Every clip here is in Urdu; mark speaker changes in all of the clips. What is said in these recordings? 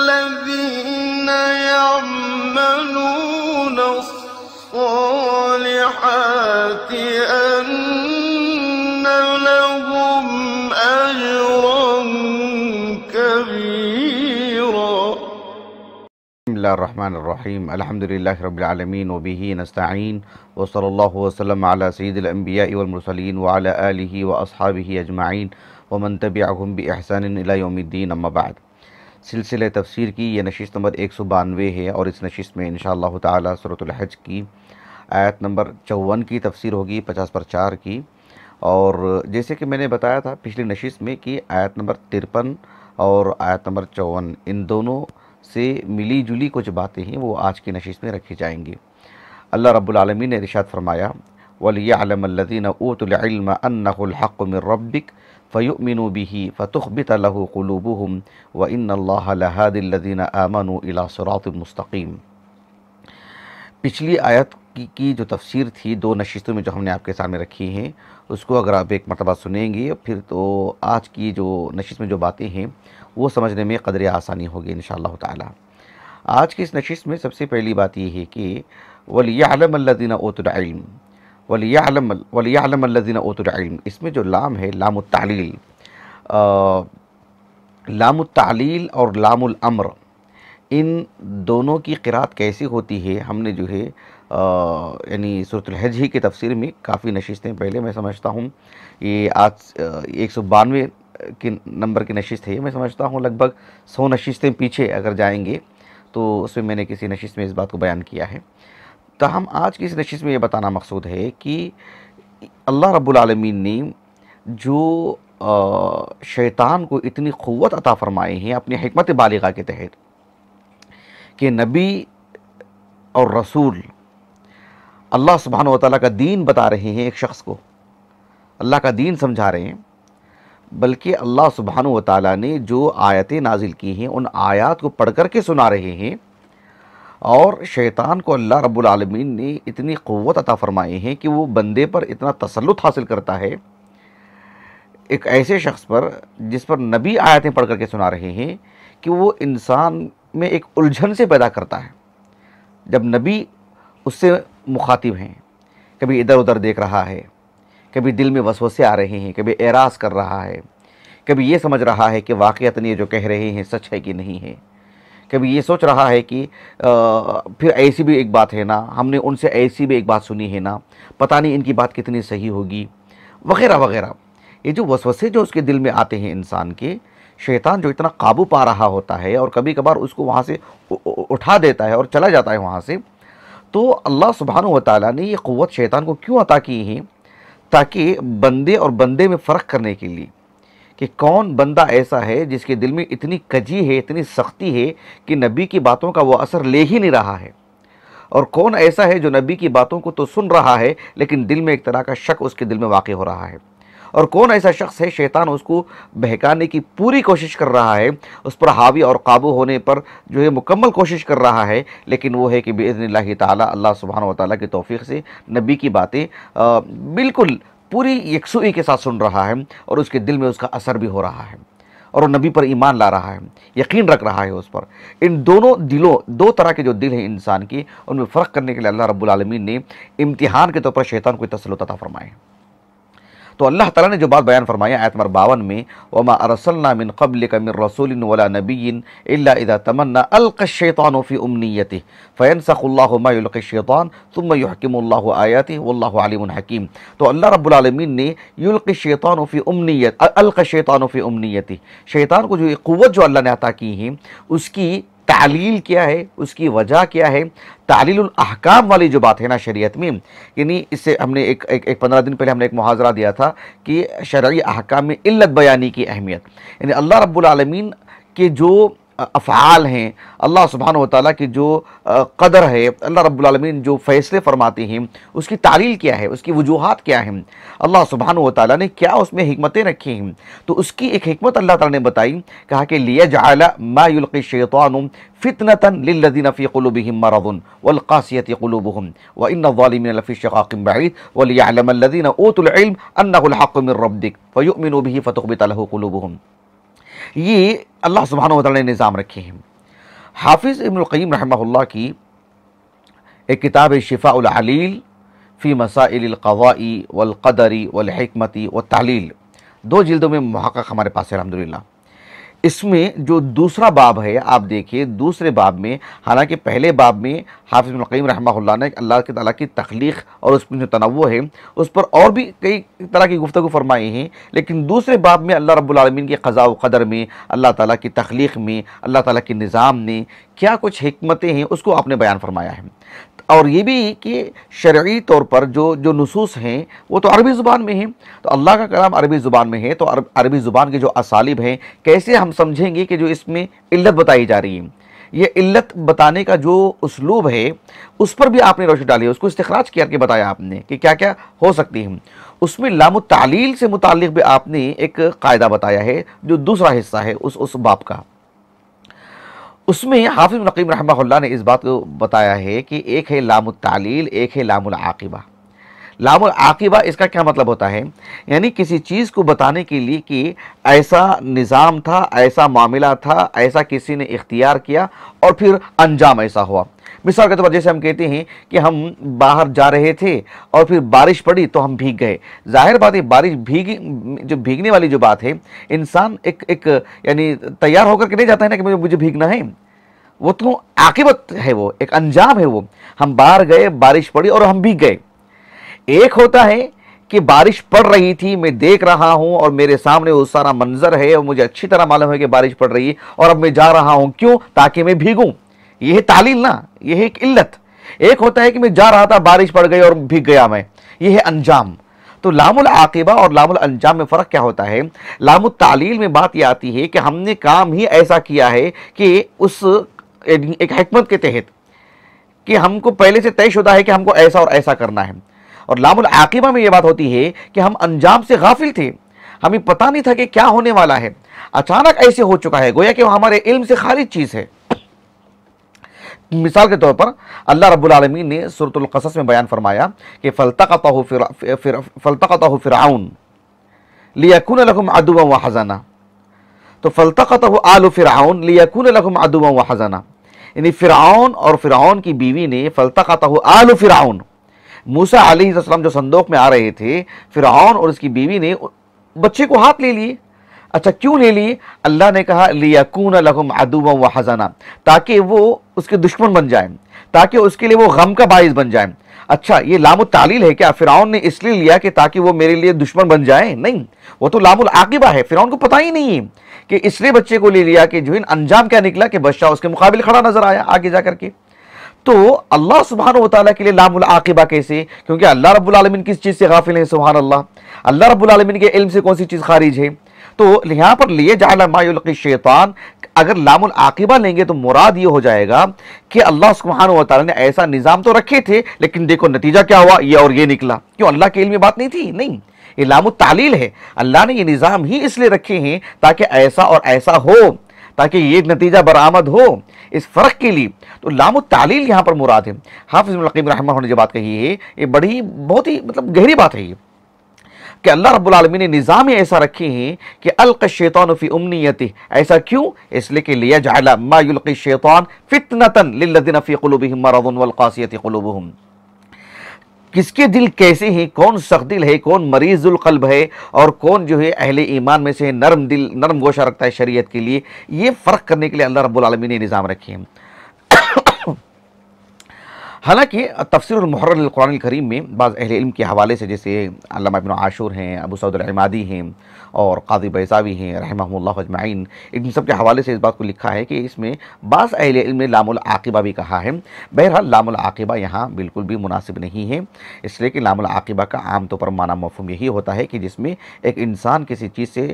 Speaker 1: الذين يعملون الصالحات أن لهم أجرا كبيرا.
Speaker 2: بسم الله الرحمن الرحيم. الحمد لله رب العالمين وبه نستعين وصلى الله وسلم على سيد الأنبياء والمرسلين وعلى آله وأصحابه أجمعين ومن تبعهم بإحسان إلى يوم الدين. اما بعد، سلسلہ تفسیر کی یہ نشست نمبر 192 ہے اور اس نشست میں انشاءاللہ تعالی سورۃ الحج کی آیت نمبر 54 کی تفسیر ہوگی، 50/4 کی. اور جیسے کہ میں نے بتایا تھا پچھلی نشست میں کہ آیت نمبر 53 اور آیت نمبر 54 ان دونوں سے ملی جلی کچھ باتیں ہیں وہ آج کی نشست میں رکھی جائیں گی. اللہ رب العالمین نے ارشاد فرمایا وَلِيَعْلَمَ الَّذِينَ أُوتُوا الْعِلْمَ أَنَّهُ الْحَقُّ مِنْ رَبِّكَ فَيُؤْمِنُوا بِهِ فَتُخْبِتَ لَهُ قُلُوبُهُمْ وَإِنَّ اللَّهَ لَهَادِ الَّذِينَ آمَنُوا إِلَى صِرَاطٍ مُسْتَقِيمٍ. پچھلی آیت کی جو تفسیر تھی دو نشستوں میں جو ہم نے آپ کے سامنے رکھی ہیں اس کو اگر آپ ایک مرتبہ سنیں گے پھر تو آج کی جو نشست میں جو باتیں ہیں وہ سمجھنے میں قدر آسانی ہوگی انشاءاللہ تعالی. آج کی اس نشست میں سب سے پہلی بات یہ ہے کہ وَلِيَعْلَمَ الَّذِينَ أُوتُوا الْعِلْمَ، وَلِيَعْلَمَ الَّذِينَ أُوتُوا الْعِلْمَ، اس میں جو لام ہے لام التعلیل، لام التعلیل اور لام الامر، ان دونوں کی قرات کیسی ہوتی ہے ہم نے جو ہے یعنی سورۃ الحج ہی کی تفسیر میں کافی نشستیں پہلے میں سمجھتا ہوں یہ آج 192 کی نمبر کی نشست ہے، میں سمجھتا ہوں لگ بھگ 100 نشستیں پیچھے اگر جائیں گے تو اس میں نے کسی نشست میں اس بات کو بیان کیا ہے. تاہم آج کی اس نشست میں یہ بتانا مقصود ہے کہ اللہ رب العالمین نے جو شیطان کو اتنی قوت عطا فرمائے ہیں اپنی حکمت بالغہ کے تحت کہ نبی اور رسول اللہ سبحانہ وتعالیٰ کا دین بتا رہے ہیں، ایک شخص کو اللہ کا دین سمجھا رہے ہیں، بلکہ اللہ سبحانہ وتعالیٰ نے جو آیتیں نازل کی ہیں ان آیات کو پڑھ کر کے سنا رہے ہیں. اور شیطان کو اللہ رب العالمین نے اتنی قوت عطا فرمائے ہیں کہ وہ بندے پر اتنا تسلط حاصل کرتا ہے، ایک ایسے شخص پر جس پر نبی آیتیں پڑھ کر کے سنا رہے ہیں، کہ وہ انسان میں ایک الجھن سے پیدا کرتا ہے. جب نبی اس سے مخاطب ہیں، کبھی ادھر ادھر دیکھ رہا ہے، کبھی دل میں وسوسے آ رہے ہیں، کبھی اعراض کر رہا ہے، کبھی یہ سمجھ رہا ہے کہ واقعتاً یہ جو کہہ رہے ہیں سچ ہے کہ نہیں ہے، کبھی یہ سوچ رہا ہے کہ پھر ایسی بھی ایک بات ہے نا، ہم نے ان سے ایسی بھی ایک بات سنی ہے نا، پتہ نہیں ان کی بات کتنی صحیح ہوگی، وغیرہ وغیرہ. یہ جو وسوسے جو اس کے دل میں آتے ہیں انسان کے، شیطان جو اتنا قابو پا رہا ہوتا ہے اور کبھی کبھار اس کو وہاں سے اٹھا دیتا ہے اور چلا جاتا ہے وہاں سے. تو اللہ سبحانہ وتعالیٰ نے یہ قوت شیطان کو کیوں عطا کی ہے؟ تاکہ بندے اور بندے میں فرق کرنے کے لیے کہ کون بندہ ایسا ہے جس کے دل میں اتنی کجی ہے، اتنی سختی ہے کہ نبی کی باتوں کا وہ اثر لے ہی نہیں رہا ہے، اور کون ایسا ہے جو نبی کی باتوں کو تو سن رہا ہے لیکن دل میں ایک طرح کا شک اس کے دل میں واقع ہو رہا ہے، اور کون ایسا شخص ہے شیطان اس کو بہکانے کی پوری کوشش کر رہا ہے، اس پر حاوی اور قابو ہونے پر جو ہے مکمل کوشش کر رہا ہے، لیکن وہ ہے کہ باذن اللہ تعالی اللہ سبحانہ وتعالی کی توفیق سے نبی کی باتیں بالکل پوری یکسوئی کے ساتھ سن رہا ہے اور اس کے دل میں اس کا اثر بھی ہو رہا ہے اور وہ نبی پر ایمان لا رہا ہے، یقین رکھ رہا ہے اس پر. ان دونوں دلوں، دو طرح کے جو دل ہیں انسان کی، ان میں فرق کرنے کے لیے اللہ رب العالمین نے امتحان کے طور پر شیطان کو تسلط عطا فرمائے. تو اللہ تعالیٰ نے جو بات بیان فرمایا آیت نمبر 52 میں وَمَا أَرْسَلْنَا مِن قَبْلِكَ مِن رَّسُولٍ وَلَا نَبِيٍّ إِلَّا إِذَا تَمَنَّى أَلْقَى الشَّيْطَانُ فِي أُمْنِيَّتِهِ فَيَنسَخُ اللَّهُ مَا يُلْقِي الشَّيْطَانُ ثُمَّ يُحْكِمُ اللَّهُ آيَاتِهِ وَاللَّهُ عَلِيمٌ حَكِيمٌ. تو اللہ رب العالمین نے يُلْقِي الشَّيْطَانُ فِي أُمْنِيَّتِهِ أَلْقَى الشَّيْطَانُ فِي أُمْنِيَّتِهِ، شیطان کو جو یہ قوت جو اللہ نے عطا کی ہے اس کی تعلیل کیا ہے، اس کی وجہ کیا ہے؟ تعلیل الاحکام والی جو بات ہے نا شریعت میں، یعنی اس سے ہم نے ایک 15 دن پہلے ہم نے ایک محاضرہ دیا تھا کہ شرعی احکام میں علت بیانی کی اہمیت، یعنی اللہ رب العالمین کے جو افعال ہیں، اللہ سبحانہ و تعالیٰ کی جو قدر ہے، اللہ رب العالمین جو فیصلے فرماتے ہیں اس کی تعلیل کیا ہے، اس کی وجوہات کیا ہیں، اللہ سبحانہ و تعالیٰ نے کیا اس میں حکمتیں رکھی ہیں، تو اس کی ایک حکمت اللہ تعالیٰ نے بتائی، کہا کہ لِيَجْعَلَ مَا يُلْقِي الشَّيْطَانُ فِتْنَةً لِلَّذِينَ فِي قُلُوبِهِم مَّرَضٌ وَالْقَاسِيَةِ قُلُوبُهُمْ وَإِنَّ الظَّالِمِينَ لَفِي شِقَاقٍ بَعِيدٍ وَلِيَعْلَمَ الَّذِينَ أُوتُوا الْعِلْمَ أَنَّهُ الْحَقُّ مِن رَّبِّكَ فَيُؤْمِنُوا بِهِ فَتُخْبِتَ لَهُ قُلُوبُهُم۔ یہ اللہ سبحانہ و تعالیٰ نے نظام رکھے ہیں۔ حافظ ابن القیم رحمہ اللہ کی ایک کتاب شفاء العلیل فی مسائل القضاء والقدر والحکمت والتعلیل، 2 جلدوں میں محقق ہمارے پاس ہے الحمدللہ۔ اس میں جو دوسرا باب ہے، آپ دیکھیے دوسرے باب میں، حالانکہ پہلے باب میں حافظ ابن القیم رحمہ اللہ نے اللہ کے تعالیٰ کی تخلیق اور اس میں جو تنوع ہے اس پر اور بھی کئی طرح کی گفتگو فرمائی ہیں، لیکن دوسرے باب میں اللہ رب العالمین کی قضاء و قدر میں، اللہ تعالیٰ کی تخلیق میں، اللہ تعالیٰ کے نظام نے کیا کچھ حکمتیں ہیں اس کو آپ نے بیان فرمایا ہے، اور یہ بھی کہ شرعی طور پر جو نصوص ہیں وہ تو عربی زبان میں ہیں، تو اللہ کا کلام عربی زبان میں ہے، تو عربی زبان کے جو اسالیب ہیں کیسے ہم سمجھیں گے کہ جو اس میں علت بتائی جا رہی ہے، یہ علت بتانے کا جو اسلوب ہے اس پر بھی آپ نے روشنی ڈالی ہے، اس کو استخراج کر کے بتایا آپ نے کہ کیا کیا ہو سکتی ہیں۔ اس میں لام التعلیل سے متعلق بھی آپ نے ایک قاعدہ بتایا ہے جو دوسرا حصہ ہے اس باب کا۔ اس میں حافظ ابن القیم رحمہ اللہ نے اس بات کو بتایا ہے کہ ایک ہے لام التعلیل، ایک ہے لام العاقبہ۔ لام العاقبہ اس کا کیا مطلب ہوتا ہے؟ یعنی کسی چیز کو بتانے کے لیے کہ ایسا نظام تھا، ایسا معاملہ تھا، ایسا کسی نے اختیار کیا اور پھر انجام ایسا ہوا۔ مثال کے طور پر جیسے ہم کہتے ہیں کہ ہم باہر جا رہے تھے اور پھر بارش پڑی تو ہم بھیگ گئے، ظاہر بات ہے بارش بھیگنے والی جو بات ہے، انسان ایک یعنی تیار ہو کر کے نہیں جاتا ہے نا کہ مجھے بھیگنا ہے، وہ تو عاقبت ہے، وہ ایک انجام ہے، وہ ہم باہر گئے، بارش پڑی اور ہم بھیگ گئے۔ ایک ہوتا ہے کہ بارش پڑ رہی تھی، میں دیکھ رہا ہوں اور میرے سامنے وہ سارا منظر ہے اور مجھے اچھی طرح معلوم ہے کہ بارش پڑ رہی ہے اور اب میں جا رہا ہوں، کیوں؟ تاکہ میں بھیگوں، یہ ہے تعلیل نا، یہ ہے ایک علت۔ ایک ہوتا ہے کہ میں جا رہا تھا، بارش پڑ گئی اور بھیگ گیا میں، یہ ہے انجام۔ تو لام العاقبہ اور لام الانجام میں فرق کیا ہوتا ہے؟ لام التعلیل میں بات یہ آتی ہے کہ ہم نے کام ہی ایسا کیا ہے کہ اس ایک حکمت کے تحت کہ ہم کو پہلے سے طے شدہ ہے کہ ہم کو ایسا اور ایسا کرنا ہے، اور لام العاقبہ میں یہ بات ہوتی ہے کہ ہم انجام سے غافل تھے، ہمیں پتہ نہیں تھا کہ کیا ہونے والا ہے، اچانک ایسے ہو چکا ہے، گویا کہ وہ ہمارے علم سے خارج چیز ہے۔ مثال کے طور پر اللہ رب العالمین نے سورۃ القصص میں بیان فرمایا کہ فَالْتَقَطَهُ فِرْعَوْنُ لِيَكُونَ لَهُمْ عَدُوًّا وَحَزَنًا، تو فَالْتَقَطَهُ آلُ فِرْعَوْنَ لِيَكُونَ لَهُمْ عَدُوًّا وَحَزَنًا، یعنی فرعون اور فرعون کی بیوی نے فَالْتَقَطَهُ آلُ فِرْعَوْنَ، موسیٰ علیہ السلام جو صندوق میں آ رہے تھے، فرعون اور اس کی بیوی نے بچے کو ہاتھ لے لیے۔ اچھا کیوں لے لیے؟ اللہ نے کہا لِيَكُونَ لَهُمْ عَدُوًّا وَحَزَنًا، تاکہ وہ اس کے دشمن بن جائیں، تاکہ اس کے لیے وہ غم کا باعث بن جائیں۔ اچھا یہ لام التعلیل ہے کیا؟ فرعون نے اس لیے لیا کہ تاکہ وہ میرے لیے دشمن بن جائیں؟ نہیں، وہ تو لام العاقبہ ہے، فرعون کو پتہ ہی نہیں ہے کہ اس لیے بچے کو لے لیا کہ جو انجام کیا نکلا کہ بادشاہ اس کے مقابل کھڑا نظر آیا آگے جا کر کے۔ تو اللہ سبحانہ و تعالیٰ کے لیے لام العاقبہ کیسے؟ کیونکہ اللہ رب العالمین کس چیز سے غافل ہیں؟ سبحان اللہ، اللہ رب العالمین کے علم سے کون سی چیز خارج ہے؟ تو یہاں پر لِيَجْعَلَ مَا يُلْقِي الشَّيْطَانُ، اگر لام العاقبہ لیں گے تو مراد یہ ہو جائے گا کہ اللہ سبحانہ و تعالیٰ نے ایسا نظام تو رکھے تھے لیکن دیکھو نتیجہ کیا ہوا، یہ اور یہ نکلا، کیوں؟ اللہ کے علم میں بات نہیں تھی؟ نہیں، یہ لام التعلیل ہے، اللہ نے یہ نظام ہی اس لیے رکھے ہیں تاکہ ایسا اور ایسا ہو، تاکہ یہ نتیجہ برآمد ہو، اس فرق کے لیے۔ تو لام التعلیل یہاں پر مراد ہے۔ حافظ ابن القیم رحمہ اللہ نے جو بات کہی ہے یہ بہت ہی گہری بات ہے، یہ کہ اللہ رب العالمین نے نظام ہی ایسا رکھے ہیں کہ القى الشیطان فی امنیتہ، ایسا کیوں؟ اس لیے کہ لِيَجْعَلَ مَا يُلْقِي الشَّيْطَانُ فِتْنَةً لِلَّذِينَ فِي قُلُوبِهِم مَّرَضٌ وَالْقَاسِيَةِ قُلُوبُهُم، کس کے دل کیسے ہیں، کون سخت دل ہے، کون مریض القلب ہے، اور کون جو ہے اہل ایمان میں سے نرم دل نرم گوشہ رکھتا ہے شریعت کے لیے، یہ فرق کرنے کے لیے اللہ رب العالمین نے نظام رکھے ہیں۔ حالانکہ تفسیر المحرر للقرآن الکریم میں بعض اہل علم کے حوالے سے، جیسے علامہ ابن عاشور ہیں، ابو سعود العمادی ہیں اور قاضی بیضاوی ہیں رحمہم اللہ اجمعین، ان سب کے حوالے سے اس بات کو لکھا ہے کہ اس میں بعض اہل علم نے لام العاقبہ بھی کہا ہے۔ بہرحال لام العاقبہ یہاں بالکل بھی مناسب نہیں ہے، اس لیے کہ لام العاقبہ کا عام طور پر معنی مفہوم یہی ہوتا ہے کہ جس میں ایک انسان کسی چیز سے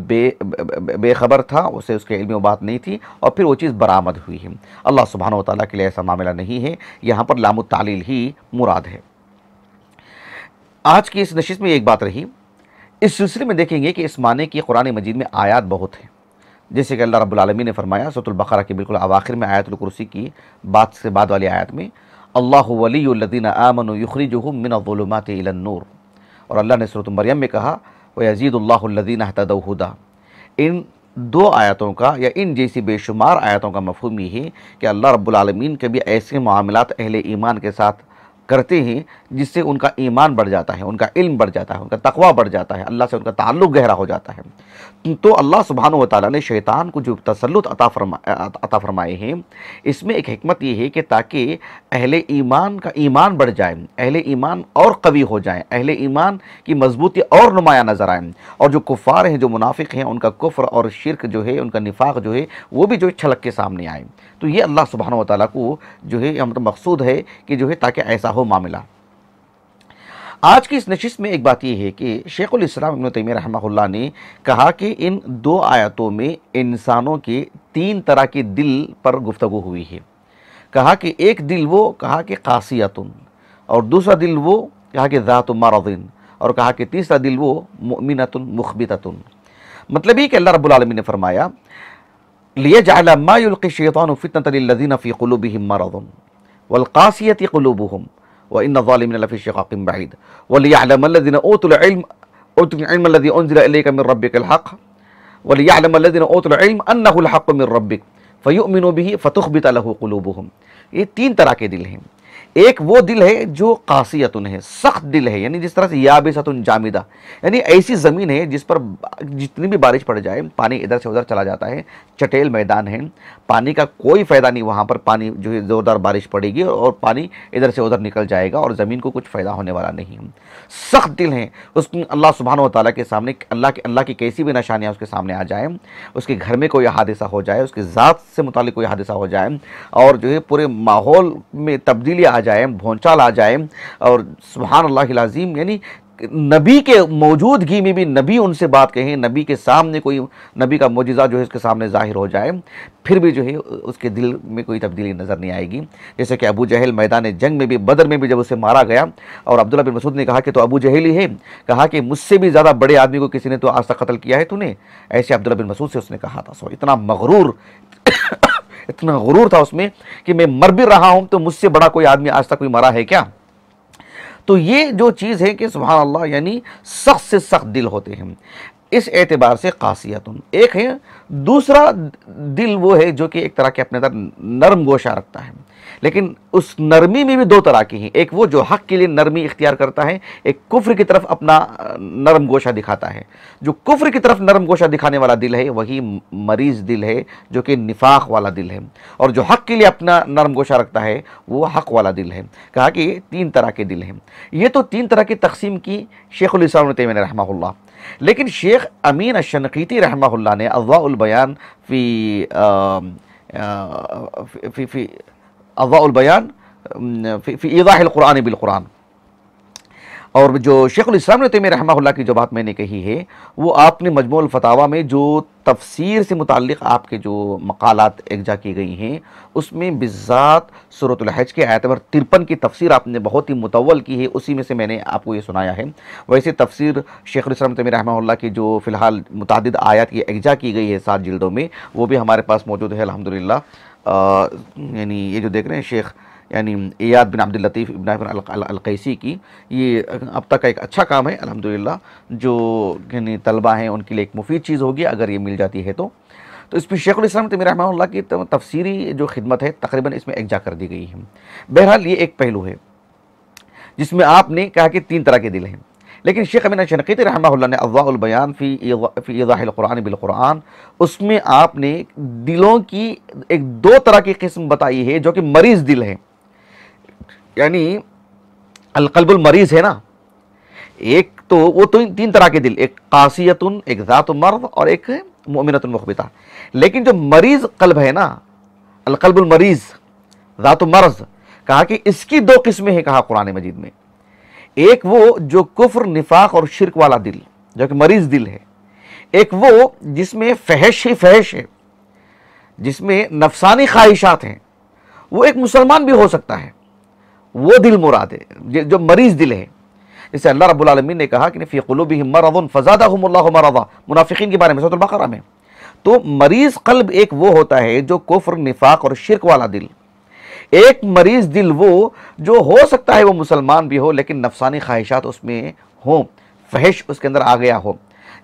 Speaker 2: بے خبر تھا، اسے اس کے علم میں وہ بات نہیں تھی اور پھر وہ چیز برآمد ہوئی ہے۔ اللہ سبحانہ و تعالیٰ کے لیے ایسا معاملہ نہیں ہے، یہاں پر لام التعلیل ہی مراد ہے۔ آج کی اس نشست میں ایک بات رہی، اس سلسلے میں دیکھیں گے کہ اس معنی کی قرآن مجید میں آیات بہت ہیں، جیسے کہ اللہ رب العالمین نے فرمایا سورۃ البقرہ کے بالکل اواخر میں آیت الکرسی کی بات سے بعد والی آیت میں، اللہ ولی الذین آمنوا یخرجہم من الظلمات الی النور، اور اللہ نے سورۃ مریم میں کہا ویزید اللہ الذین اہتدوا ھدا۔ ان دو آیتوں کا یا ان جیسی بے شمار آیتوں کا مفہوم یہ ہے کہ اللہ رب العالمین کبھی ایسے معاملات اہل ایمان کے ساتھ کرتے ہیں جس سے ان کا ایمان بڑھ جاتا ہے، ان کا علم بڑھ جاتا ہے، ان کا تقوی بڑھ جاتا ہے، اللہ سے ان کا تعلق گہرا ہو جاتا ہے۔ تو اللہ سبحانہ و تعالیٰ نے شیطان کو جو تسلط عطا فرمائے ہیں، اس میں ایک حکمت یہ ہے کہ تاکہ اہل ایمان کا ایمان بڑھ جائے، اہل ایمان اور قوی ہو جائیں، اہل ایمان کی مضبوطی اور نمایاں نظر آئیں، اور جو کفار ہیں، جو منافق ہیں، ان کا کفر اور شرک جو ہے، ان کا نفاق جو ہے، وہ بھی جو ہے چھلک کے سامنے آئیں۔ تو یہ اللہ سبحانہ و تعالیٰ کو جو ہے مقصود ہے کہ جو ہے تاکہ ایسا ہو معاملہ۔ آج کی اس نشست میں ایک بات یہ ہے کہ شیخ الاسلام ابن تیمیہ رحمہ اللہ نے کہا کہ ان دو آیتوں میں انسانوں کے تین طرح کے دل پر گفتگو ہوئی ہے۔ کہا کہ ایک دل وہ کہا کہ قاسیتن، اور دوسرا دل وہ کہا کہ ذات مرض، اور کہا کہ تیسرا دل وہ مؤمنۃ مخبتۃ۔ مطلب یہ کہ اللہ رب العالمین نے فرمایا لِيَجْعَلَ مَا يُلْقِي الشَّيْطَانُ فِتْنَةً لِلَّذِينَ فِي قُلُوبِهِمْ مَرَضٌ وَالْقَاسِيَةِ قُلُوبُهُمْ وَإِنَّ الظَّالِمِينَ لَفِي شِقَاقٍ بَعِيدٍ وَلِيَعْلَمَ الَّذِينَ أُوتُوا الْعِلْمَ الَّذِي أُنزِلَ إِلَيْكَ مِنْ رَبِّكَ الْحَقُّ وَلِيَعْلَمَ الَّذِينَ أُوتُوا الْعِلْمَ أَنَّهُ الْحَقُّ مِنْ رَبِّكَ فَيُؤْمِنُوا بِهِ فَتُخْبِتَ لَهُ قُلُوبُهُمْ۔ یہ تین طرح کے دل ہیں۔ ایک وہ دل ہے جو قاسیتن ہے، سخت دل ہے، یعنی جس طرح سے یابستن جامدہ، یعنی ایسی زمین ہے جس پر جتنی بھی بارش پڑ جائے پانی ادھر سے ادھر چلا جاتا ہے، چٹیل میدان ہے، پانی کا کوئی فائدہ نہیں، وہاں پر پانی جو ہے زوردار بارش پڑے گی اور پانی ادھر سے ادھر نکل جائے گا اور زمین کو کچھ فائدہ ہونے والا نہیں ہے۔ سخت دل ہیں، اس کو اللہ سبحانہ و تعالیٰ کے سامنے اللہ کی کیسی بھی نشانیاں اس کے سامنے آ جائیں، اس کے گھر میں کوئی حادثہ ہو جائے، اس کے ذات سے متعلق کوئی حادثہ ہو جائے اور جو ہے پورے ماحول میں تبدیلی آ جائے، بھونچال آ جائے، اور سبحان اللہ العظیم، یعنی نبی کے موجودگی میں بھی نبی ان سے بات کہیں، نبی کے سامنے کوئی نبی کا معجزہ جو ہے اس کے سامنے ظاہر ہو جائے، پھر بھی جو ہے اس کے دل میں کوئی تبدیلی نظر نہیں آئے گی۔ جیسے کہ ابو جہل میدان جنگ میں بھی، بدر میں بھی جب اسے مارا گیا اور عبداللہ بن مسعود نے کہا کہ تو ابو جہل ہی ہے، کہا کہ مجھ سے بھی زیادہ بڑے آدمی کو کسی نے تو آج تک قتل کیا ہے تو نے، ایسے عبداللہ بن مسعود سے اس نے کہا تھا۔ اتنا مغرور اتنا غرور تھا اس میں کہ میں مر بھی رہا ہوں تو مجھ سے بڑا کوئی آدمی آج تک کوئی مرا ہے کیا؟ تو یہ جو چیز ہے کہ سبحان اللہ، یعنی سخت سے سخت دل ہوتے ہیں، اس اعتبار سے قاسیتن۔ ایک ہے دوسرا دل وہ ہے جو کہ ایک طرح کے اپنے اندر نرم گوشہ رکھتا ہے، لیکن اس نرمی میں بھی دو طرح کی ہیں، ایک وہ جو حق کے لیے نرمی اختیار کرتا ہے، ایک کفر کی طرف اپنا نرم گوشہ دکھاتا ہے۔ جو کفر کی طرف نرم گوشہ دکھانے والا دل ہے وہی مریض دل ہے، جو کہ نفاق والا دل ہے، اور جو حق کے لیے اپنا نرم گوشہ رکھتا ہے وہ حق والا دل ہے۔ کہا کہ یہ تین طرح کے دل ہیں۔ یہ تو تین طرح کی تقسیم کی شیخ الاسلام ابن تیمیہ رحمہ اللہ، لیکن شیخ امین الشنقیطی رحمہ اللہ نے اضواء البیان فی اضواء البیان فی ایضاح القرآن بالقرآن، اور جو شیخ الاسلام ابن تیمیہ رحمہ اللہ کی جو بات میں نے کہی ہے وہ آپ نے مجموع الفتاویٰ میں جو تفسیر سے متعلق آپ کے جو مقالات اکجا کی گئی ہیں اس میں بالذات سورۃ الحج کے آیت نمبر 53 کی تفسیر آپ نے بہت ہی مطول کی ہے، اسی میں سے میں نے آپ کو یہ سنایا ہے۔ ویسے تفسیر شیخ الاسلام ابن تیمیہ رحمہ اللہ کی جو فی الحال متعدد آیات کی اکجا کی گئی ہے 7 جلدوں میں، وہ بھی ہمارے پاس موجود ہے الحمدللہ۔ یعنی یہ جو دیکھ رہے ہیں شیخ یعنی ایاد بن عبد اللطیف ابن القیسی کی، یہ اب تک کا ایک اچھا کام ہے الحمدللہ، جو یعنی طلبہ ہیں ان کے لیے ایک مفید چیز ہوگی اگر یہ مل جاتی ہے تو اس پہ شیخ الاسلام تیمیہ رحمہ اللہ کی تفسیری جو خدمت ہے تقریباً اس میں اکجا کر دی گئی ہے۔ بہرحال یہ ایک پہلو ہے جس میں آپ نے کہا کہ 3 طرح کے دل ہیں، لیکن شیخ امین الشنقیطی رحمہ اللہ نے اضواء البیان فی ایضاح القرآن بالقرآن، اس میں آپ نے دلوں کی ایک 2 طرح کی قسم بتائی ہے جو کہ مریض دل ہیں۔ یعنی القلب المریض ہے نا، ایک تو وہ تین طرح کے دل، ایک قاسیتن، ایک ذات مرض، اور ایک مؤمنۃ مخبتہ. لیکن جو مریض قلب ہے نا، القلب المریض ذات مرض، کہا کہ اس کی دو قسمیں ہیں کہا قرآن مجید میں. ایک وہ جو کفر، نفاق اور شرک والا دل جو کہ مریض دل ہے، ایک وہ جس میں فحش ہی فحش ہے، جس میں نفسانی خواہشات ہیں. وہ ایک مسلمان بھی ہو سکتا ہے، وہ دل مراد ہے جو مریض دل ہے. جسے اللہ رب العالمین نے کہا کہ فی قلوبہم مرض فزادہم اللہ مرضا، منافقین کے بارے میں سورۃ البقرہ میں. تو مریض قلب ایک وہ ہوتا ہے جو کفر، نفاق اور شرک والا دل. ایک مریض دل وہ جو ہو سکتا ہے وہ مسلمان بھی ہو لیکن نفسانی خواہشات اس میں ہوں، فحش اس کے اندر آ گیا ہو.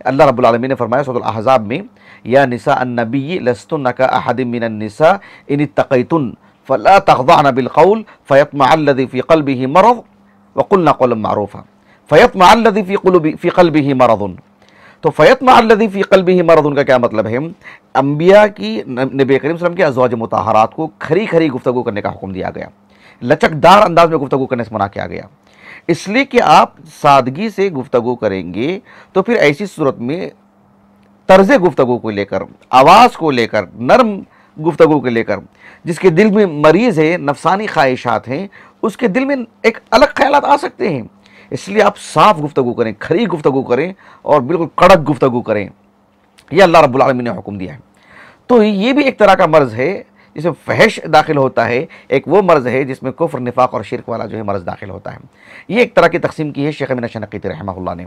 Speaker 2: اللہ رب العالمین نے فرمایا سورۃ الاحزاب میں، یا نساء النبی لستن کاحد من النساء ان اتقیتن فلا تخضعن بالقول فیطمع الذی فی قلبہ مرض وقلن قولا معروفا. فیطمع الذی فی قلبہ مرض، تو فیطمع الذی فی قلبہ مرض کا کیا مطلب ہے؟ انبیاء کی، نبی کریم صلی اللہ علیہ وسلم کی ازواج مطہرات کو کھری کھری گفتگو کرنے کا حکم دیا گیا، لچکدار انداز میں گفتگو کرنے سے منع کیا گیا، اس لیے کہ آپ سادگی سے گفتگو کریں گے تو پھر ایسی صورت میں طرز گفتگو کو لے کر، آواز کو لے کر، نرم گفتگو کو لے کر، جس کے دل میں مریض ہے، نفسانی خواہشات ہیں، اس کے دل میں ایک الگ خیالات آ سکتے ہیں. اس لیے آپ صاف گفتگو کریں، کھری گفتگو کریں اور بالکل کڑک گفتگو کریں. یہ اللہ رب العالمین نے حکم دیا ہے. تو یہ بھی ایک طرح کا مرض ہے جس میں فحش داخل ہوتا ہے، ایک وہ مرض ہے جس میں کفر، نفاق اور شرک والا جو ہے مرض داخل ہوتا ہے. یہ ایک طرح کی تقسیم کی ہے شیخ امین الشنقیطی رحمہ اللہ نے.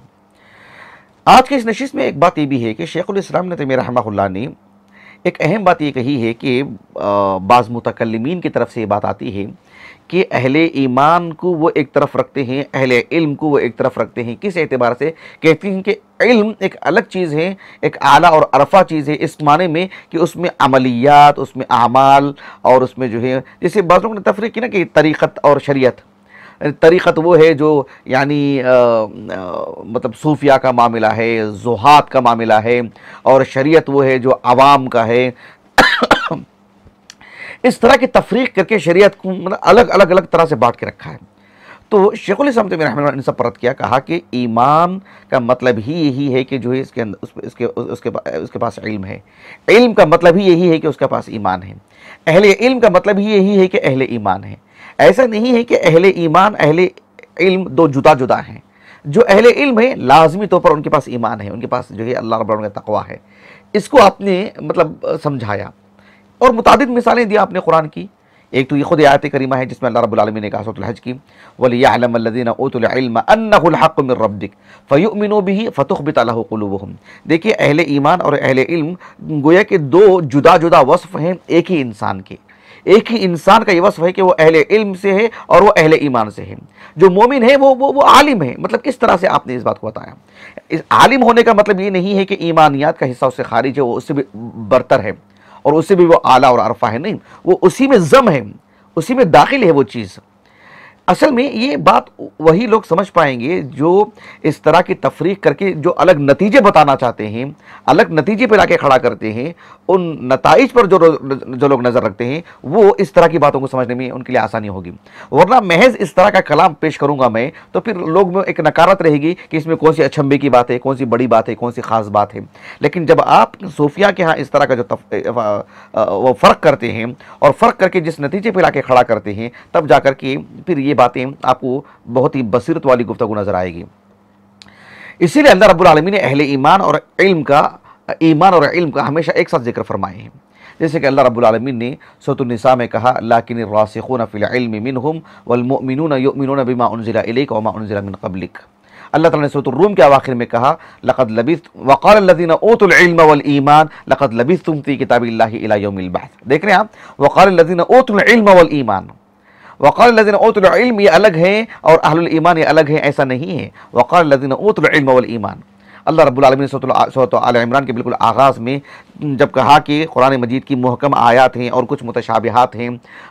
Speaker 2: آج کے اس نشست میں ایک بات یہ بھی ہے کہ شیخ الاسلام ابن تیمیہ رحمہ اللہ نے ایک اہم بات یہ کہی ہے کہ بعض متکلمین کی طرف سے یہ بات آتی ہے کہ اہل ایمان کو وہ ایک طرف رکھتے ہیں، اہل علم کو وہ ایک طرف رکھتے ہیں. کس اعتبار سے؟ کہتے ہیں کہ علم ایک الگ چیز ہے، ایک اعلیٰ اور عرفہ چیز ہے، اس معنی میں کہ اس میں عملیات، اس میں اعمال، اور اس میں جو ہے جیسے بعض لوگوں نے تفریق کی نا کہ طریقت اور شریعت. طریقت وہ ہے جو یعنی مطلب صوفیہ کا معاملہ ہے، زہاد کا معاملہ ہے، اور شریعت وہ ہے جو عوام کا ہے. اس طرح کی تفریق کر کے شریعت کو الگ الگ طرح سے بانٹ کے رکھا ہے. تو شیخ الاسلام تیمیہ رحمہ اللہ نے سب پر رد کیا، کہا کہ ایمان کا مطلب ہی یہی ہے کہ جو ہے اس کے اندر اس کے پاس علم ہے. علم کا مطلب ہی یہی ہے کہ اس کے پاس ایمان ہے. اہل علم کا مطلب ہی یہی ہے کہ اہل ایمان ہے. ایسا نہیں ہے کہ اہل ایمان، اہل علم دو جدا جدا ہیں. جو اہل علم ہے لازمی طور پر ان کے پاس ایمان ہے، ان کے پاس جو ہے اللہ رب العالمین کا تقویٰ ہے. اس کو آپ نے مطلب سمجھایا اور متعدد مثالیں دیا آپ نے قرآن کی. ایک تو یہ خود آیت کریمہ ہے جس میں اللہ رب العالمین نے کہا سورۃ الحج کی، وَلِيَعْلَمَ الَّذِينَ أُوتُوا الْعِلْمَ أَنَّهُ الْحَقُّ مِنْ رَبِّكَ فَيُؤْمِنُوا بِهِ فَتُخْبِتَ لَهُ قُلُوبُهُمْ. دیکھیے اہل ایمان اور اہل علم گویا کہ دو جدا جدا وصف ہیں ایک ہی انسان کے. ایک ہی انسان کا یہ وصف ہے کہ وہ اہل علم سے ہے اور وہ اہل ایمان سے ہے. جو مومن ہے وہ عالم ہے. مطلب کس طرح سے آپ نے اس بات کو بتایا؟ عالم ہونے کا مطلب یہ نہیں ہے کہ ایمانیات کا حصہ اس سے خارج ہے، وہ اس سے بھی برتر ہے اور اس سے بھی وہ اعلیٰ اور عرفہ ہے. نہیں، وہ اسی میں ضم ہے، اسی میں داخل ہے وہ چیز. اصل میں یہ بات وہی لوگ سمجھ پائیں گے جو اس طرح کی تفریق کر کے جو الگ نتیجے بتانا چاہتے ہیں، الگ نتیجے پہ لا کے کھڑا کرتے ہیں. ان نتائج پر جو لوگ نظر رکھتے ہیں وہ اس طرح کی باتوں کو سمجھنے میں ان کے لیے آسانی ہوگی. ورنہ محض اس طرح کا کلام پیش کروں گا میں تو پھر لوگ میں ایک نکارت رہے گی کہ اس میں کون سی اچھمبے کی بات ہے، کون سی بڑی بات ہے، کون سی خاص بات ہے. لیکن جب آپ صوفیہ کے ہاں اس طرح کا جو وہ فرق کرتے ہیں اور فرق کر کے جس نتیجے پہ لا کے کھڑا کرتے ہیں، تب جا کر کے پھر یہ باتیں آپ کو بہت ہی بصیرت والی گفتگو نظر آئے گی. اسی لیے اللہ رب العالمین نے اہل ایمان اور علم کا ہمیشہ ایک ساتھ ذکر فرمائے ہیں. جیسے کہ اللہ رب العالمین نے سورۃ النساء میں کہا، لَٰكِنِ الرَّاسِخُونَ فِي الْعِلْمِ مِنْهُمْ وَالْمُؤْمِنُونَ يُؤْمِنُونَ بِمَا أُنزِلَ إِلَيْكَ وَمَا أُنزِلَ مِنْ قَبْلِكَ. اللہ تعالیٰ نے سورۃ الروم کے اواخر میں کہا، لَقَدْ لَبِثْتُمْ وَقَالَ الَّذِينَ أُوتُوا الْعِلْمَ وَالْإِيمَانَ لَقَدْ لَبِثْتُمْ فِي كِتَابِ اللَّهِ إِلَىٰ يَوْمِ الْبَعْثِ. دیکھ رہے ہیں آپ، وَقَالَ الَّذِينَ أُوتُوا الْعِلْمَ وَالْإِيمَانَ. وَقَالَ الَّذِينَ أُوتُوا الْعِلْمَ یہ الگ ہیں اور اہل الایمان یہ الگ ہیں، ایسا نہیں ہے. وَقَالَ الَّذِينَ أُوتُوا الْعِلْمَ وَالْإِيمَانَ. اللہ رب العالمین نے سورۃ آل عمران کے بالکل آغاز میں جب کہا کہ قرآن مجید کی محکم آیات ہیں اور کچھ متشابہات ہیں،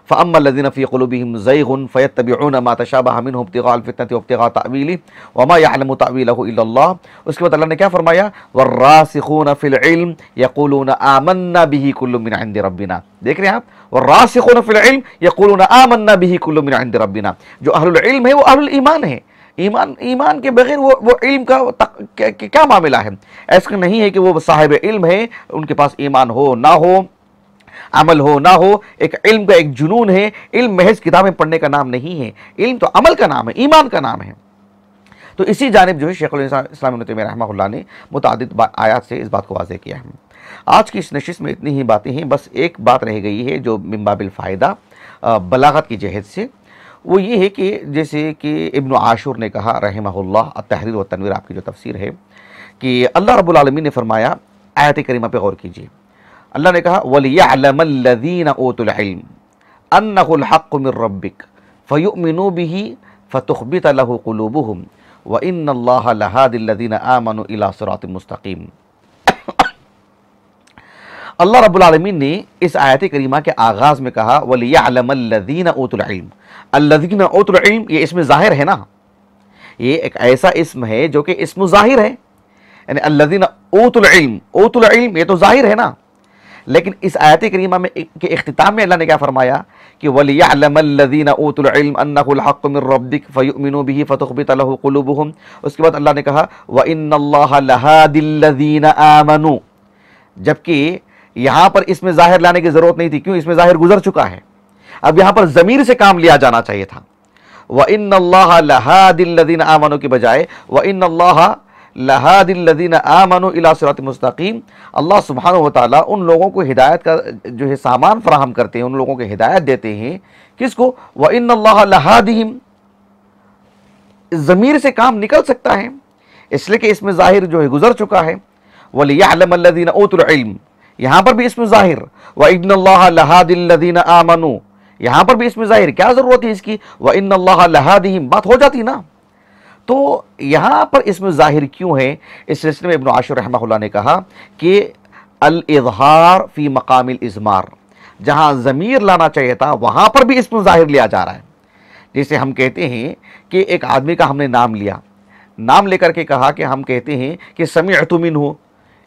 Speaker 2: فَأَمَّا الَّذِينَ فِي قُلُوبِهِمْ زَيْغٌ فَيَتَّبِعُونَ مَا تَشَابَهَ مِنْهُ ابْتِغَاءَ الْفِتْنَةِ وَابْتِغَاءَ تَأْوِيلِهِ وَمَا يَعْلَمُ تَأْوِيلَهُ إِلَّا اللَّهُ۔ اس کے بعد اللہ نے کیا فرمایا؟ وَالرَّاسِخُونَ فِي الْعِلْمِ يَقُولُونَ آمَنَّا بِهِ كُلٌّ مِّنْ عِندِ رَبِّنَا۔ دیکھ رہے ہیں آپ، وَالرَّاسِخُونَ فِي الْعِلْمِ يَقُولُونَ آمَنَّا بِهِ كُلٌّ مِّنْ عِندِ رَبِّنَا۔ جو اہل العلم ہے وہ اہل الایمان ہے، ایمان کے بغیر وہ علم کا کیا معاملہ ہے؟ ایسا نہیں ہے کہ وہ صاحب علم ہے، ان کے پاس ایمان ہو نہ ہو، عمل ہو نہ ہو، ایک علم کا ایک جنون ہے۔ علم محض کتابیں پڑھنے کا نام نہیں ہے، علم تو عمل کا نام ہے، ایمان کا نام ہے۔ تو اسی جانب جو ہے شیخ الاسلام ابن تیمیہ رحمہ اللہ نے متعدد آیات سے اس بات کو واضح کیا ہے۔ آج کی اس نشست میں اتنی ہی باتیں ہیں، بس ایک بات رہ گئی ہے جو من باب الفائدہ بلاغت کی جہت سے، وہ یہ ہے کہ جیسے کہ ابن عاشور نے کہا رحمہ اللہ، التحریر و تنویر آپ کی جو تفسیر ہے، کہ اللہ رب العالمین نے فرمایا، آیت کریمہ پہ غور کیجئے، اللہ نے کہا وَلِيَعْلَمَ الَّذِينَ أُوتُوا الْعِلْمَ أَنَّهُ الْحَقُّ مِنْ رَبِّكَ فَيُؤْمِنُوا بِهِ فَتُخْبِتَ لَهُ قُلُوبُهُمْ وَإِنَّ اللَّهَ لَهَادِ الَّذِينَ آمَنُوا إِلَى صِرَاطٍ مُسْتَقِيمٍ۔ اللہ رب العالمین نے اس آیت کریمہ کے آغاز میں کہا وَلِيَعْلَمَ الَّذِينَ أُوتُوا الْعِلْمَ۔ الَّذِينَ أُوتُوا الْعِلْمَ یہ اسم ظاہر ہے نا، یہ ایک ایسا اسم ہے جو کہ اسم ظاہر ہے، یعنی الَّذِينَ أُوتُوا الْعِلْمَ، أُوتُوا الْعِلْمَ یہ تو ظاہر ہے نا، لیکن اس آیت کریمہ میں کے اختتام میں اللہ نے کیا فرمایا کہ وَلِيَعْلَمَ الَّذِينَ أُوتُوا الْعِلْمَ أَنَّهُ الْحَقُّ مِنْ رَبِّكَ فَيُؤْمِنُوا بِهِ فَتُخْبِتَ لَهُ قُلُوبُهُمْ۔ اس کے بعد اللہ نے کہا وَإِنَّ اللَّهَ لَهَادِ الَّذِينَ آمَنُوا، جبکہ یہاں پر اس میں ظاہر لانے کی ضرورت نہیں تھی، کیوں؟ اس میں ظاہر گزر چکا ہے، اب یہاں پر ضمیر سے کام لیا جانا چاہیے تھا۔ وَإِنَّ اللَّهَ لَهَادِ الَّذِينَ آمَنُوا کی بجائے وَإِنَّ اللَّهَ لَهَادِ الَّذِينَ آمَنُوا إِلَى صِرَاطٍ مُسْتَقِيمٍ۔ اللہ سبحانہ وتعالیٰ ان لوگوں کو ہدایت کا جو ہے سامان فراہم کرتے ہیں، ان لوگوں کو ہدایت دیتے ہیں، کس کو؟ وَإِنَّ اللَّهَ لَهَادِهِمْ، ضمیر سے کام نکل سکتا ہے اس لیے کہ اس میں ظاہر جو ہے گزر چکا ہے۔ وَلِيَعْلَمَ الَّذِينَ أُوتُوا الْعِلْمَ، یہاں پر بھی اسم ظاہر، وَإِنَّ اللَّهَ لَهَادِ الَّذِينَ آمَنُوا، یہاں پر بھی اسم ظاہر، کیا ضرورت ہے اس کی؟ وَإِنَّ اللَّهَ لَهَادِهِمْ، بات ہو جاتی نا۔ تو یہاں پر اسم ظاہر کیوں ہے؟ اس سلسلے میں ابن عاشور رحمہ اللہ نے کہا کہ الاظہار فی مقام الاضمار، جہاں ضمیر لانا چاہیے تھا وہاں پر بھی اسم ظاہر لیا جا رہا ہے۔ جیسے ہم کہتے ہیں کہ ایک آدمی کا ہم نے نام لیا، نام لے کر کے کہا کہ ہم کہتے ہیں کہ سمعت منہ،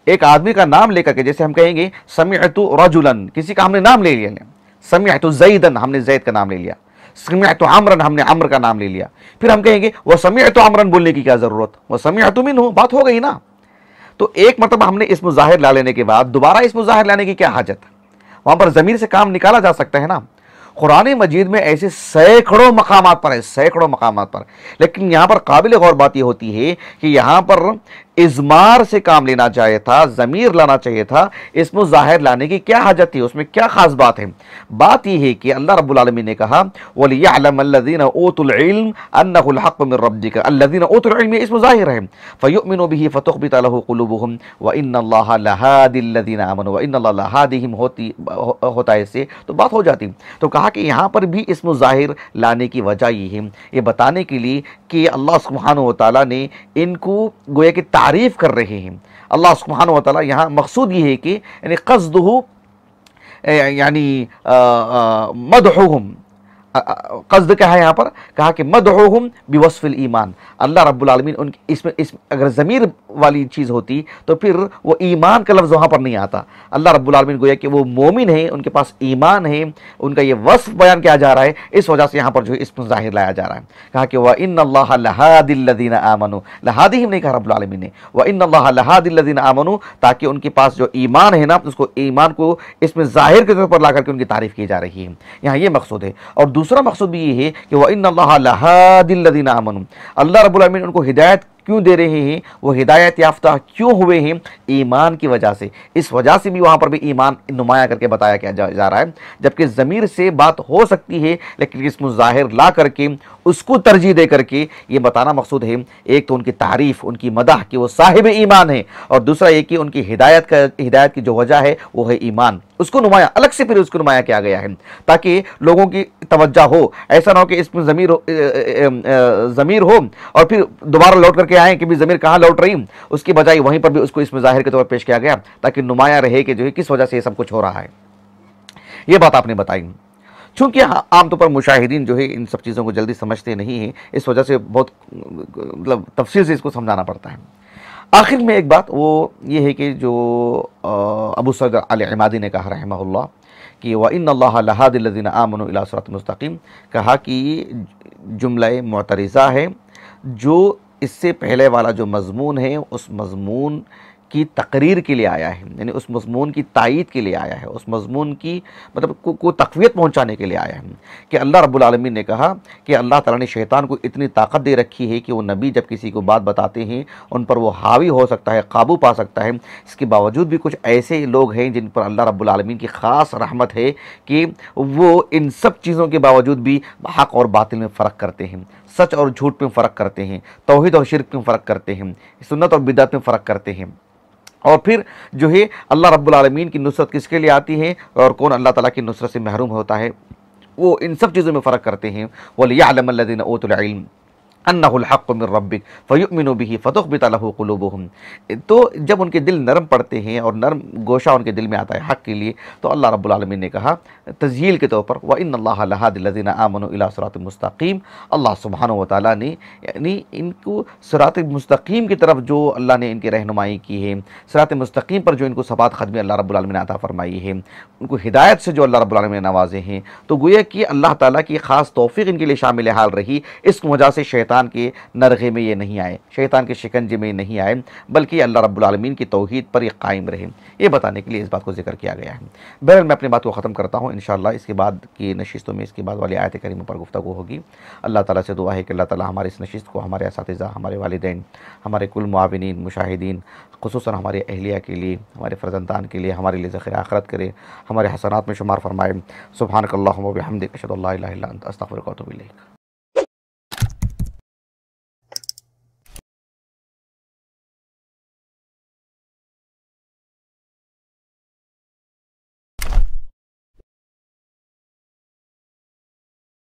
Speaker 2: ایک آدمی کا نام لے کر کے جیسے ہم کہیں گے سمعت رجلا، کسی کا ہم نے نام لے لیا، سمعت زیدا ہم نے زید کا نام لے لیا، سمعت عمرا ہم نے عمر کا نام لے لیا، پھر ہم کہیں گے وہ سمعت عمرا بولنے کی کیا ضرورت، وہ سمعت منہ، بات ہو گئی نا۔ تو ایک مرتبہ ہم نے اسم ظاہر لا لینے کے بعد دوبارہ اسم ظاہر لانے کی کیا حاجت؟ وہاں پر ضمیر سے کام نکالا جا سکتا ہے نا۔ قرآن مجید میں ایسے سینکڑوں مقامات پر ہے، سینکڑوں مقامات پر، لیکن یہاں پر قابل غور بات یہ ہوتی ہے کہ یہاں پر اضمار سے کام لینا چاہیے تھا، ضمیر لانا چاہیے تھا، اسم ظاہر لانے کی کیا حاجت تھی؟ اس میں کیا خاص بات ہے؟ بات یہ ہے کہ اللہ رب العالمین نے کہا وَلِيَعْلَمَ الَّذِينَ أُوتُوا الْعِلْمَ أَنَّهُ الْحَقُّ مِنْ رَبِّكَ، الَّذِينَ أُوتُوا الْعِلْمَ یہ اسم ظاہر ہے، فَيُؤْمِنُوا بِهِ فَتُخْبِتَ لَهُ قُلُوبُهُمْ وَإِنَّ اللَّهَ لَهَادِ الَّذِينَ آمَنُوا وَإِنَّ اللَّهَ لَهَادِهِمْ ہوتا ہے اس سے تو بات ہو جاتی۔ تو کہا کہ یہاں پر بھی اسم ظاہر لانے کی وجہ یہ ہے، یہ بتانے کے لیے کہ اللہ سبحانہ وتعالیٰ نے ان کو گویا کہ تعریف کر رہے ہیں۔ اللہ سبحانہ وتعالیٰ یہاں مقصود یہ ہے کہ یعنی قصدہ یعنی مدحوہم، قصد کیا ہے یہاں پر؟ کہا کہ مدحوہم بوصف الایمان، اللہ رب العالمین ان اس میں اگر ضمیر والی چیز ہوتی تو پھر وہ ایمان کا لفظ وہاں پر نہیں آتا۔ اللہ رب العالمین گویا کہ وہ مومن ہیں، ان کے پاس ایمان ہے، ان کا یہ وصف بیان کیا جا رہا ہے، اس وجہ سے یہاں پر جو اسم ظاہر لایا جا رہا ہے۔ کہا کہ وَإِنَّ اللَّهَ لَهَادِ الَّذِينَ آمَنُوا، لَهَادِهِمْ نہیں کہا رب العالمین نے، وَإِنَّ اللَّهَ لَهَادِ الَّذِينَ آمَنُوا، تاکہ ان کے پاس جو ایمان ہے نا اس کو ایمان کو اسم ظاہر کے طور پر لا کر کے ان کی تعریف کی جا رہی ہے، یہاں یہ مقصود ہے۔ اور دوسرا مقصود بھی یہ ہے کہ وَإِنَّ اللَّهَ لَهَادِ الَّذِينَ آمَنُوا، اللہ رب العالمین ان کو ہدایت کیوں دے رہے ہیں؟ وہ ہدایت یافتہ کیوں ہوئے ہیں؟ ایمان کی وجہ سے۔ اس وجہ سے بھی وہاں پر بھی ایمان نمایاں کر کے بتایا کیا جا رہا ہے، جبکہ ضمیر سے بات ہو سکتی ہے لیکن اسم ظاہر لا کر کے اس کو ترجیح دے کر کے یہ بتانا مقصود ہے، ایک تو ان کی تعریف، ان کی مدح کہ وہ صاحب ایمان ہے، اور دوسرا یہ کہ ان کی ہدایت کی جو وجہ ہے وہ ہے ایمان، اس کو نمایاں الگ سے پھر اس کو نمایاں کیا گیا ہے تاکہ لوگوں کی توجہ ہو۔ ایسا نہ ہو کہ اس میں ضمیر ہو اور پھر دوبارہ لوٹ کر کے کے آئیں کہ بھی ضمیر کہاں لوٹ رہی، اس کی بجائے وہیں پر بھی اس کو اسم ظاہر کے طور پر پیش کیا گیا تاکہ نمایاں رہے کہ جو ہے کس وجہ سے یہ سب کچھ ہو رہا ہے۔ یہ بات آپ نے بتائی۔ چونکہ عام طور پر مشاہدین جو ہے ان سب چیزوں کو جلدی سمجھتے نہیں ہیں، اس وجہ سے بہت مطلب تفصیل سے اس کو سمجھانا پڑتا ہے۔ آخر میں ایک بات وہ یہ ہے کہ جو ابو سعد العمادی نے کہا رحمہ اللہ کہ وَإِنَّ اللَّهَ لَهَادِ الَّذِينَ آمَنُوا إِلَىٰ صِرَاطٍ مُسْتَقِيمٍ، کہا کہ یہ جملہ معترضہ ہے، جو اس سے پہلے والا جو مضمون ہے اس مضمون کی تقریر کے لیے آیا ہے، یعنی اس مضمون کی تائید کے لیے آیا ہے، اس مضمون کی مطلب کو تقویت پہنچانے کے لیے آیا ہے کہ اللہ رب العالمین نے کہا کہ اللہ تعالیٰ نے شیطان کو اتنی طاقت دے رکھی ہے کہ وہ نبی جب کسی کو بات بتاتے ہیں ان پر وہ حاوی ہو سکتا ہے، قابو پا سکتا ہے۔ اس کے باوجود بھی کچھ ایسے لوگ ہیں جن پر اللہ رب العالمین کی خاص رحمت ہے کہ وہ ان سب چیزوں کے باوجود بھی حق اور باطل میں فرق کرتے ہیں، سچ اور جھوٹ میں فرق کرتے ہیں، توحید اور شرک میں فرق کرتے ہیں، سنت اور بدعت میں فرق کرتے ہیں۔ اور پھر جو ہے اللہ رب العالمین کی نصرت کس کے لیے آتی ہے اور کون اللہ تعالیٰ کی نصرت سے محروم ہوتا ہے، وہ ان سب چیزوں میں فرق کرتے ہیں۔ وَلِيَعْلَمَ الَّذِينَ أُوتُوا الْعِلْمَ أَنَّهُ الْحَقُّ مِنْ رَبِّكَ فَيُؤْمِنُوا بِهِ فَتُخْبِتَ لَهُ قُلُوبُهُمْ۔ تو جب ان کے دل نرم پڑتے ہیں اور نرم گوشہ ان کے دل میں آتا ہے حق کے لیے، تو اللہ رب العالمین نے کہا تذیل کے طور پر وَإِنَّ اللَّهَ لَهَادِ الَّذِينَ آمَنُوا إِلَىٰ صِرَاطٍ مُسْتَقِيمٍ، اللہ سبحانہ و تعالیٰ نے یعنی ان کو صراط مستقیم کی طرف جو اللہ نے ان کی رہنمائی کی ہے، صراط مستقیم پر جو ان کو ثبات قدمی اللہ رب العالمین نے عطا فرمائی ہے، ان کو ہدایت سے جو اللہ رب العالمین نے نوازے ہیں، تو گویا کہ اللہ تعالیٰ کی خاص توفیق ان کے لیے شامل حال رہی۔ اس وجہ سے شیطان کے نرغے میں یہ نہیں آئے، شیطان کے شکنجے میں یہ نہیں آئے، بلکہ اللہ رب العالمین کی توحید پر یہ قائم رہے۔ یہ بتانے کے لیے اس بات کو ذکر کیا گیا ہے۔ بہرحال میں اپنی بات کو ختم کرتا ہوں، انشاءاللہ اس کے بعد کی نشستوں میں اس کے بعد والی آیت کریمہ پر گفتگو ہوگی۔ اللہ تعالیٰ سے دعا ہے کہ اللہ تعالیٰ ہماری اس نشست کو ہمارے اساتذہ، ہمارے والدین، ہمارے کل معاونین، مشاہدین، خصوصاً ہمارے اہلیہ کے لیے، ہمارے فرزندان کے لیے، ہمارے لیے ذخیرہ آخرت کرے، ہمارے حسنات میں شمار فرمائے۔ سبحانک اللہم و بحمدک، اشہد ان لا الہ الا انت، استغفرک و اتوب الیک۔